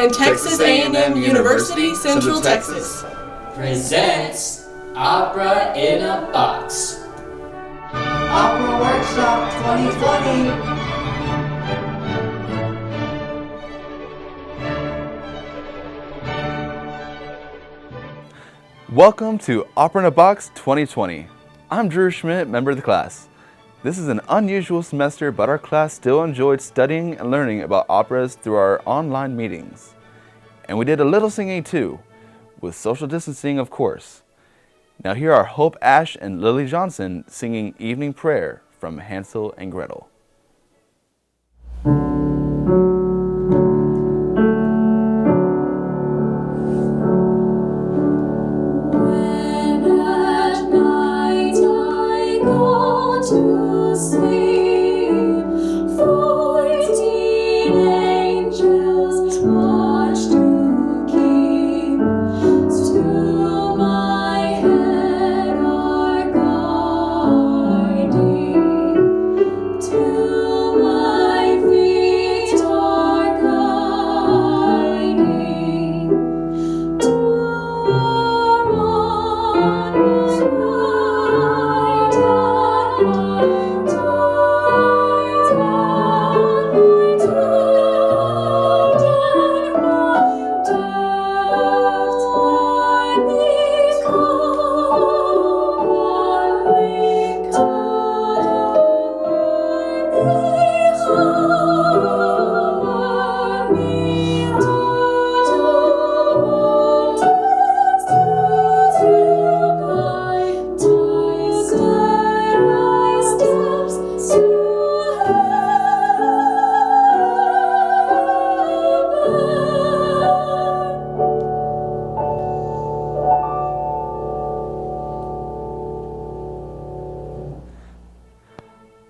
and Texas A&M University, Central Texas presents Opera in a Box. Opera Workshop 2020. Welcome to Opera in a Box 2020. I'm Drew Schmidt, member of the class. This is an unusual semester, but our class still enjoyed studying and learning about operas through our online meetings. And we did a little singing too, with social distancing of course. Now here are Hope Ash and Lily Johnson singing Evening Prayer from Hansel and Gretel. To sleep, 14 angels watch to keep. To my head are guiding, to my feet are guiding, to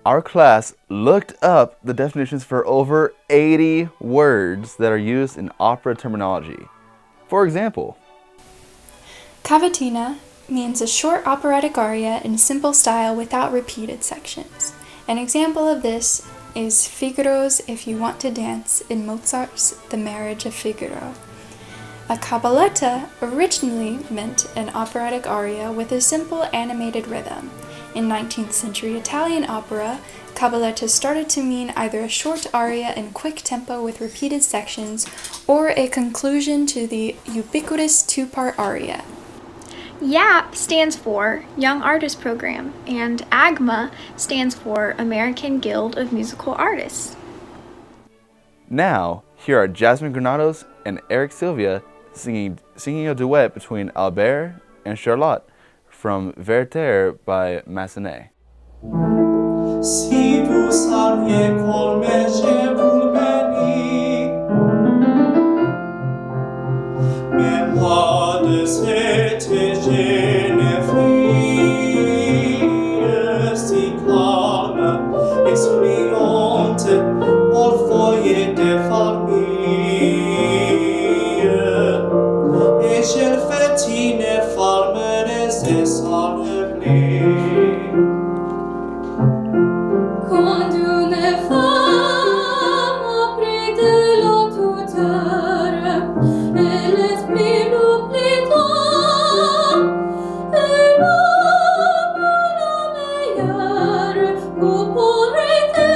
Our class looked up the definitions for over 80 words that are used in opera terminology. For example, Cavatina means a short operatic aria in simple style without repeated sections. An example of this is Figaro's If You Want to Dance in Mozart's The Marriage of Figaro. A cabaletta originally meant an operatic aria with a simple animated rhythm. In 19th century Italian opera, cabaletta started to mean either a short aria in quick tempo with repeated sections or a conclusion to the ubiquitous two-part aria. YAP stands for Young Artist Program, and AGMA stands for American Guild of Musical Artists. now here are Jasmine Granados and Eric Sylvia singing a duet between Albert and Charlotte from Werther by Massenet. Si tu salvi col mece vulpeni, mémoire de cette jeune fille si calme et souriante au foyer des familles, et je fétine farmeres et salveries. Quand une femme auprès de la tuteur et l'esprit l'oublie toi, et l'homme la meilleure vous pourrez me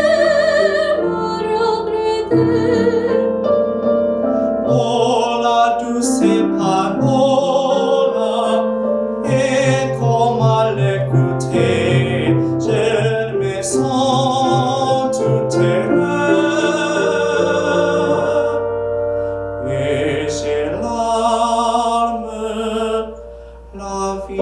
regretter. Oh, la douce parola, et comment l'écouter, je me sens tout heureux, et j'ai larmes la vie.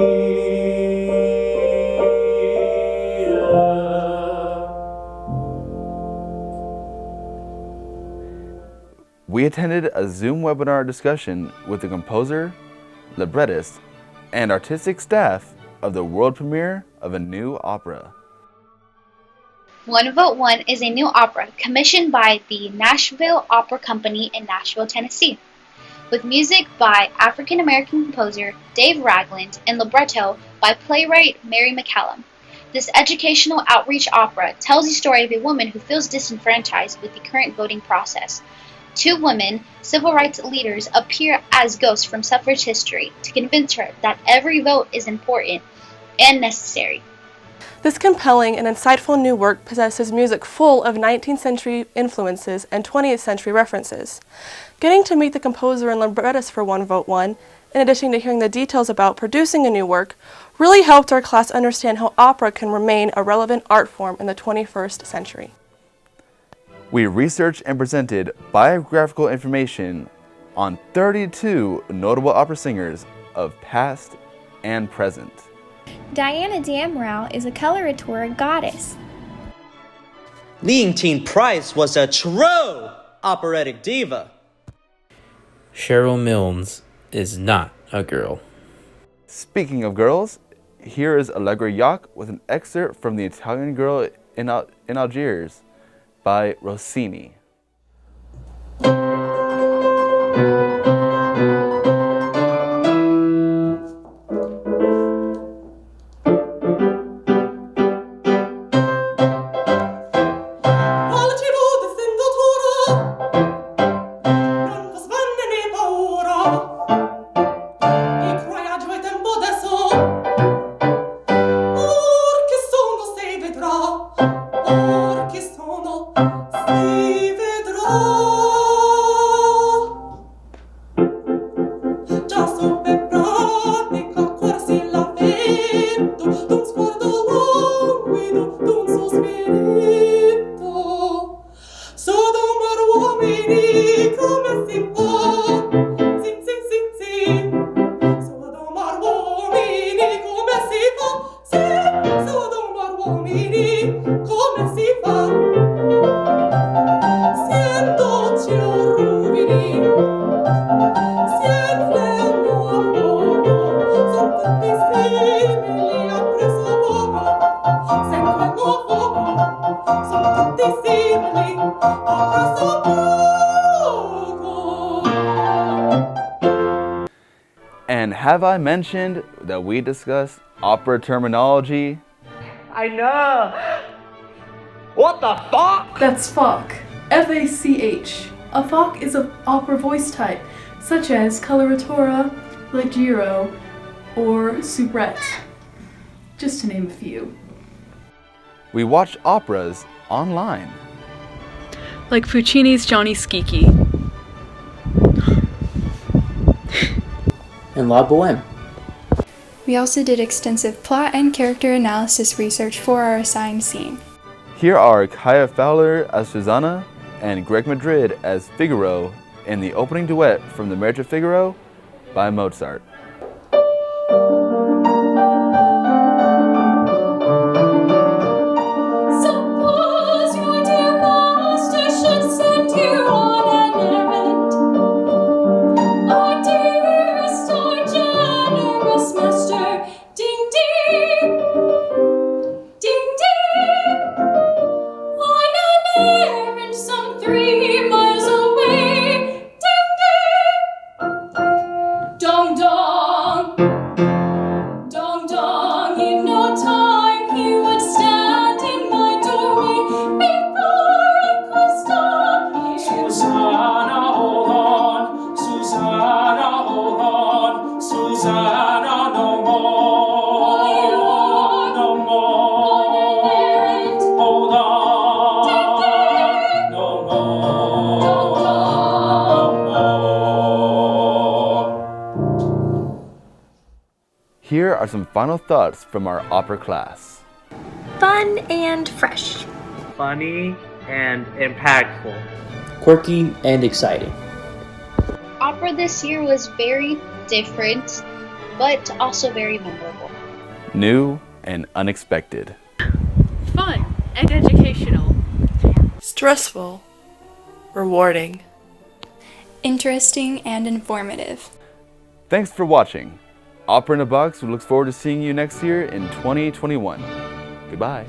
We attended a Zoom webinar discussion with the composer, librettist, and artistic staff of the world premiere of a new opera. One Vote One is a new opera commissioned by the Nashville Opera Company in Nashville, Tennessee, with music by African-American composer Dave Ragland and libretto by playwright Mary McCallum. This educational outreach opera tells the story of a woman who feels disenfranchised with the current voting process. Two women, civil rights leaders, appear as ghosts from suffrage history to convince her that every vote is important and necessary. This compelling and insightful new work possesses music full of 19th century influences and 20th century references. Getting to meet the composer and librettist for One Vote One, in addition to hearing the details about producing a new work, really helped our class understand how opera can remain a relevant art form in the 21st century. We researched and presented biographical information on 32 notable opera singers of past and present. Diana Damrau is a coloratura goddess. Leontine Price was a true operatic diva. Cheryl Milnes is not a girl. Speaking of girls, here is Allegra Jacques with an excerpt from The Italian Girl in Algiers by Rossini. And have I mentioned that we discuss opera terminology? I know. What the fuck? That's FACH. F-A-C-H. A FACH is an opera voice type, such as coloratura, leggero, or soubrette, just to name a few. We watch operas online. Like Puccini's Johnny Schicchi. And La Boheme. We also did extensive plot and character analysis research for our assigned scene. Here are Kaya Fowler as Susanna and Greg Madrid as Figaro in the opening duet from The Marriage of Figaro by Mozart. Suppose your dear master should send you on an errand. Our dearest, our generous master, ding ding, ding ding, on an errand some 3 miles away, ding ding, dong dong, dong dong. In no time he would stand in my doorway before I could stop him. Susanna, hold on. Susanna, hold on. Susanna, no more. No more. Hold on. No more. Here are some final thoughts from our opera class. Fun and fresh. Funny and impactful. Quirky and exciting. Opera this year was very different, but also very memorable. New and unexpected. Fun and educational. Stressful, rewarding. Interesting and informative. Thanks for watching. Opera in a Box looks forward to seeing you next year in 2021. Goodbye.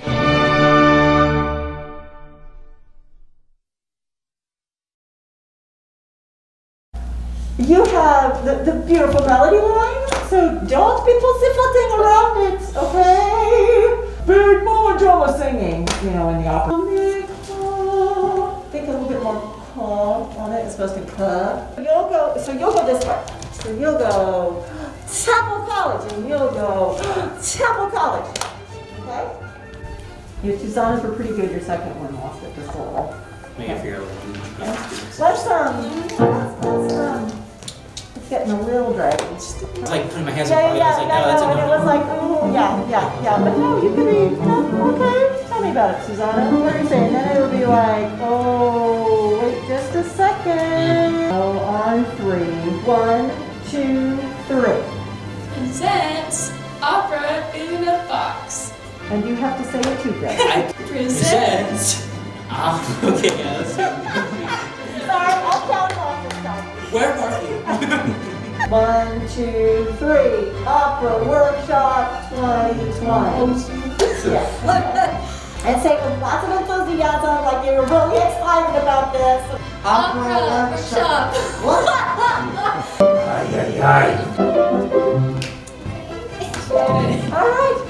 You have the beautiful melody line, so don't be pussyfooting around it, okay? Big mama drama singing, in the opera. Think a little bit more call on it. It's supposed to be club. You'll go this way. So you'll go Chapel College, and you'll go Chapel College. Okay? Your two songs were pretty good. Your second one lost it just a little. Make it feel It's getting a little draggy. It's like putting my hands on my body. Yeah, I was like, no, that's and it was like, oh, yeah. But no, you could be, okay. Tell me about it, Susanna. What are you saying? Then it would be like, oh, wait just a second. Oh, on 3. 1, 2, 3. Presents Opera in a Box. And you have to say it too, Greg. Presents. Okay, yeah, let's Sorry, I'll count off this time. Where are you? 1, 2, 3. Opera Workshop 2020. Yeah. And say with lots of enthusiasm, like you were really excited about this. Opera Workshop. All right.